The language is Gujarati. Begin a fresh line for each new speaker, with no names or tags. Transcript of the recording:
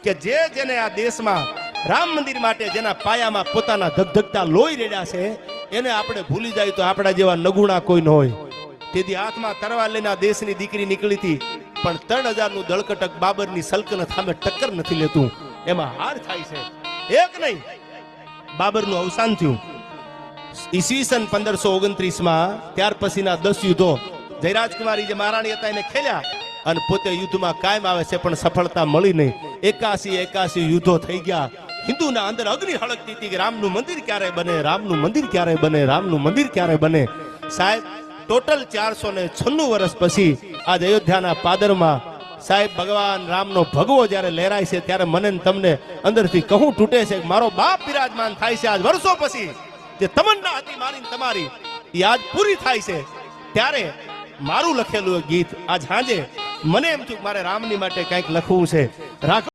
કે જેને આ દેશમાં રામ મંદિર માટે જેના પાયામાં પોતાના ધગધગતા લોહી રેડ્યા છે એને આપણે ભૂલી જાય તો આપણા જેવા નગુણા કોઈ ન હોય. તેથી હાથમાં તરવાર લઈને આ દેશની દીકરી નીકળી હતી, પણ 3000 નું દળકટક બાબરની સલ્તનત સામે ટક્કર નથી લેતું. એમાં હાર થાય છે. એક નહીં, બાબરનું અવસાન થયું ઈસવીસન 1529 માં. ત્યાર પછીના 10 યુદ્ધો જયરાજકુમારી જે મહારાણી હતા એને ખેલ્યા અને પોતે યુદ્ધમાં કાયમ આવે છે, પણ સફળતા મળી નહીં. 81 યુદ્ધો થઈ ગયા. હિન્દુના અંદર અગ્નિ હળગતી હતી કે રામનું મંદિર ક્યારે બને, રામનું મંદિર ક્યારે બને, રામનું મંદિર ક્યારે બને. સાહેબ ટોટલ 496 વર્ષ પછી આજ અયોધ્યાના પાદરમાં સાહેબ ભગવાન રામનો ભગવો જ્યારે લહેરાય છે ત્યારે મને તમને અંદરથી કહું તૂટે છે કે મારો બાપ બિરાજમાન થાય છે. આજ વર્ષો પછી જે તમન્ના હતી મારી તમારી એ આજ પૂરી થાય છે. ત્યારે મારું લખેલું ગીત આજ સાંજે મને એમ થયું મારે રામની માટે કંઈક લખવું છે. રાખો.